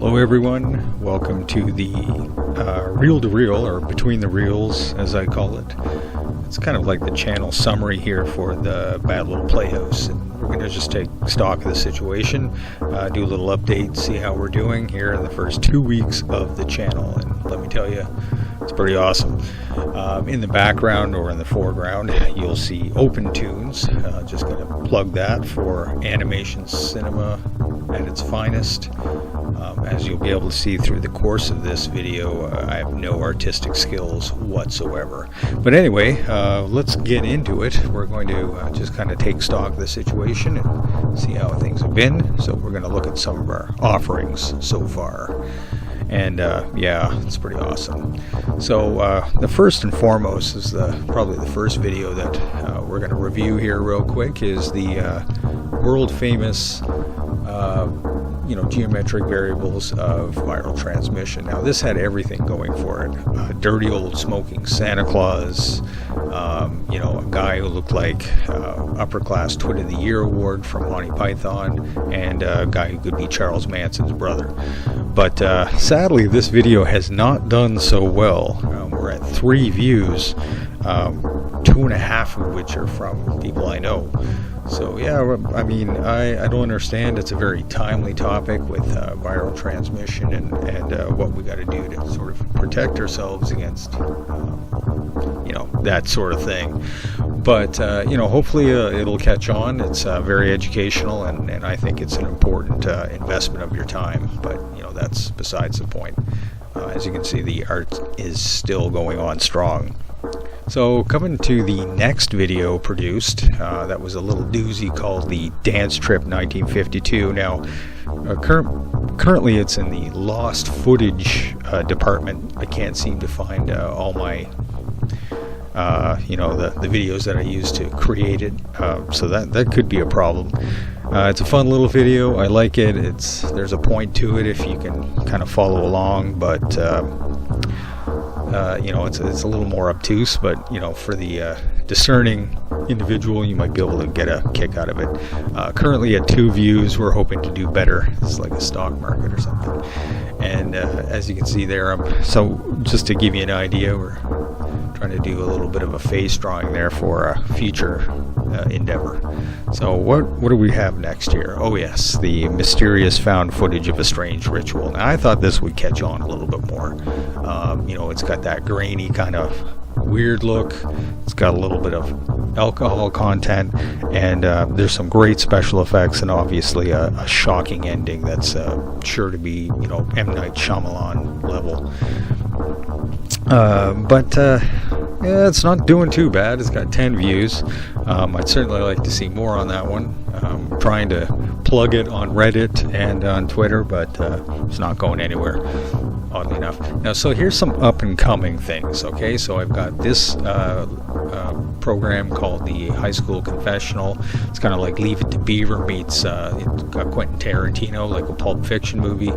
Hello everyone, welcome to the Reel to Reel, or Between the Reels as I call it. It's kind of like the channel summary here for the Bad Little Playhouse. And we're going to just take stock of the situation, do a little update, see how we're doing here in the first 2 weeks of the channel. And let me tell you, it's pretty awesome. In the background or in the foreground, you'll see Open Tunes. Just going to plug that for animation cinema at its finest. As you'll be able to see through the course of this video, I have no artistic skills whatsoever. But anyway, let's get into it. We're going to just kind of take stock of the situation and see how things have been. So we're going to look at some of our offerings so far. And yeah, it's pretty awesome. So the first and foremost is probably the first video that we're going to review here real quick is the world famous geometric variables of viral transmission. Now this had everything going for it. Dirty old smoking Santa Claus, a guy who looked like upper class Twit of the Year award from Monty Python, and a guy who could be Charles Manson's brother. But sadly this video has not done so well. We're at 3 views, 2.5 of which are from people I know. So yeah, I mean, I don't understand. It's a very timely topic with viral transmission and what we got to do to sort of protect ourselves against that sort of thing. But hopefully it'll catch on. It's very educational, and I think it's an important investment of your time. But that's besides the point. As you can see, the art is still going on strong. So coming to the next video produced, that was a little doozy called the Dance Trip 1952. Now, currently it's in the lost footage department. I can't seem to find all my, the videos that I used to create it. So that could be a problem. It's a fun little video. I like it. There's a point to it if you can kind of follow along, but it's a little more obtuse, but for the discerning individual, you might be able to get a kick out of it. Currently at 2 views, we're hoping to do better. It's like a stock market or something. And as you can see there, so just to give you an idea, we're trying to do a little bit of a face drawing there for a future endeavor. So what do we have next here? Oh yes, the mysterious found footage of a strange ritual. Now I thought this would catch on a little bit more. It's got that grainy kind of weird look. It's got a little bit of alcohol content, and there's some great special effects, and obviously a shocking ending that's sure to be M. Night Shyamalan level. Yeah, it's not doing too bad. It's got 10 views. I'd certainly like to see more on that one. I'm trying to plug it on Reddit and on Twitter, but it's not going anywhere, oddly enough. Now, so here's some up-and-coming things, okay? So I've got this program called the High School Confessional. It's kind of like Leave It to Beaver meets Quentin Tarantino, like a Pulp Fiction movie.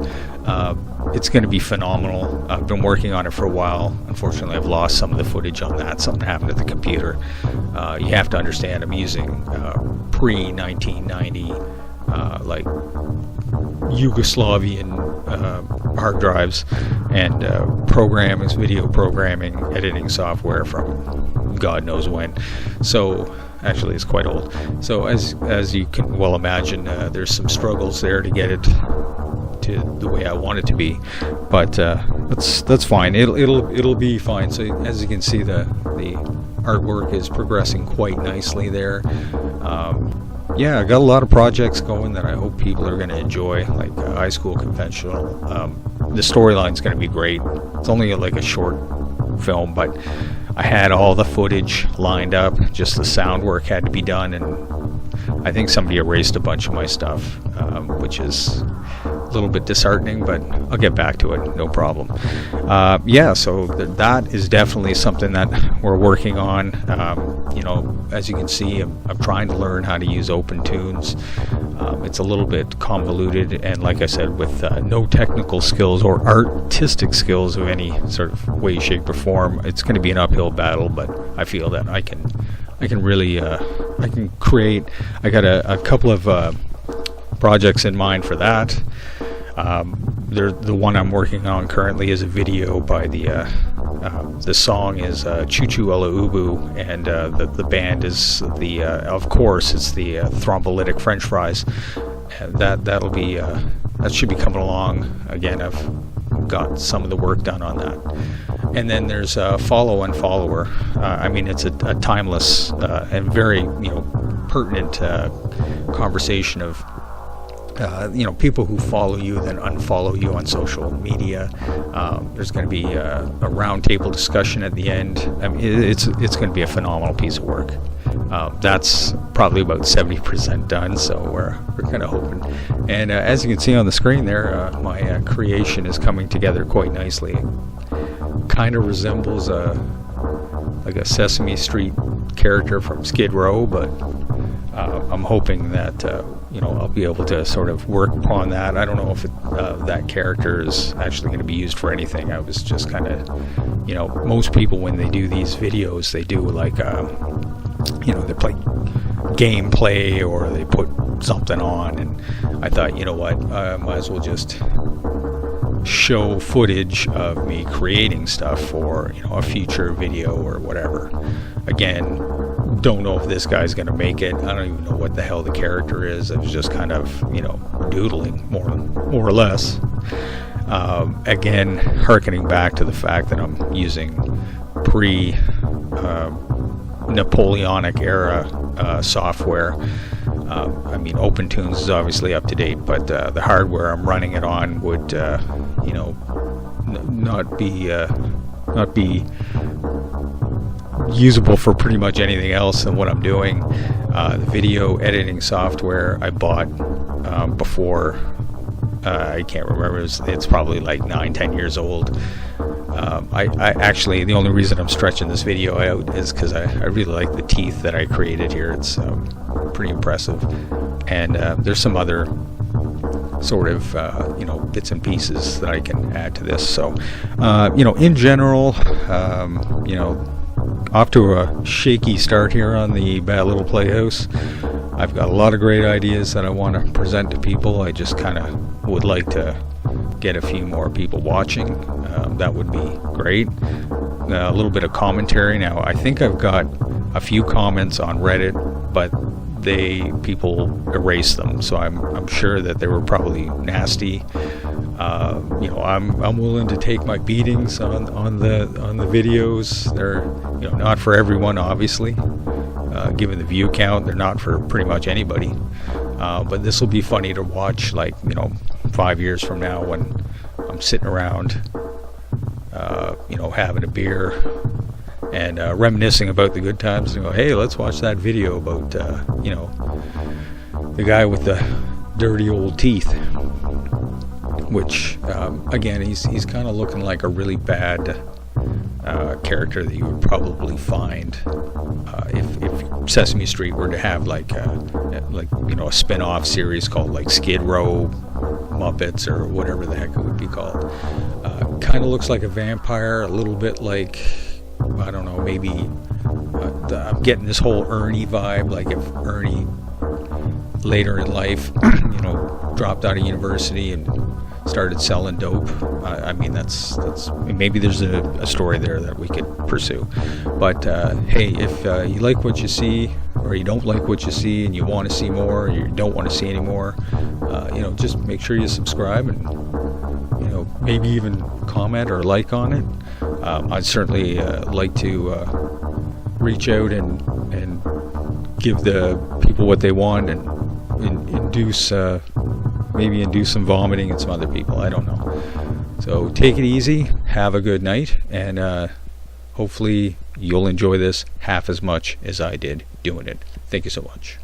It's going to be phenomenal. I've been working on it for a while. Unfortunately, I've lost some of the footage on that. Something happened at the computer. You have to understand I'm using pre-1990 like Yugoslavian hard drives and video programming, editing software from God knows when. So actually it's quite old. So as you can well imagine, there's some struggles there to get it to the way I want it to be, but that's fine. It'll be fine. So as you can see, the artwork is progressing quite nicely there. Yeah, I got a lot of projects going that I hope people are going to enjoy, like High School Confessional. The storyline's going to be great. It's only like a short film, but I had all the footage lined up. Just the sound work had to be done, and I think somebody erased a bunch of my stuff, which is a little bit disheartening, but I'll get back to it, no problem. Yeah, so that is definitely something that we're working on. As you can see, I'm trying to learn how to use Open Tunes. It's a little bit convoluted, and like I said, with no technical skills or artistic skills of any sort of way, shape, or form, it's going to be an uphill battle, but I feel that I can really I can create. I got a couple of projects in mind for that. the one I'm working on currently is a video by the song is Choo Choo Ella Ubu, and the band is of course it's the Thrombolytic French Fries. And that'll be that should be coming along. Again, I've got some of the work done on that. And then there's Follow and Follower. I mean, it's a timeless and very pertinent conversation of people who follow you then unfollow you on social media. There's going to be a roundtable discussion at the end. I mean, it's going to be a phenomenal piece of work. That's probably about 70% done, so we're kind of hoping. And as you can see on the screen there, my creation is coming together quite nicely. It kind of resembles like a Sesame Street character from Skid Row, but I'm hoping that I'll be able to sort of work upon that. I don't know if that character is actually going to be used for anything. I was just kind of, most people when they do these videos, they do like, they play gameplay or they put something on, and I thought, I might as well just show footage of me creating stuff for a future video or whatever. Again, don't know if this guy's going to make it. I don't even know what the hell the character is. I was just kind of doodling more or less. Again, hearkening back to the fact that I'm using pre Napoleonic era software. I mean, OpenTunes is obviously up to date, but the hardware I'm running it on would not be usable for pretty much anything else than what I'm doing. The video editing software I bought before, I can't remember, it's probably like 9-10 years old. I actually, the only reason I'm stretching this video out is because I really like the teeth that I created here. It's pretty impressive. And there's some other sort of bits and pieces that I can add to this. So in general, off to a shaky start here on the Bad Little Playhouse. I've got a lot of great ideas that I want to present to people. I just kind of would like to get a few more people watching. That would be great. A little bit of commentary. Now, I think I've got a few comments on Reddit, but people erased them, so I'm sure that they were probably nasty. I'm willing to take my beatings on the videos. They're not for everyone, obviously. Given the view count, they're not for pretty much anybody. But this will be funny to watch, 5 years from now when I'm sitting around, having a beer and reminiscing about the good times, and go, hey, let's watch that video about the guy with the dirty old teeth, which again, he's kind of looking like a really bad character that you would probably find if Sesame Street were to have a spin-off series called like Skid Row Muppets or whatever the heck it would be called. Kind of looks like a vampire, a little bit like, I don't know, maybe I'm getting this whole Ernie vibe, like if Ernie later in life dropped out of university and started selling dope. I mean, that's maybe there's a story there that we could pursue. But hey, if you like what you see, or you don't like what you see and you want to see more, or you don't want to see any more, just make sure you subscribe and maybe even comment or like on it. I'd certainly like to reach out and give the people what they want and induce some vomiting in some other people. I don't know. So take it easy, have a good night, and hopefully you'll enjoy this half as much as I did doing it. Thank you so much.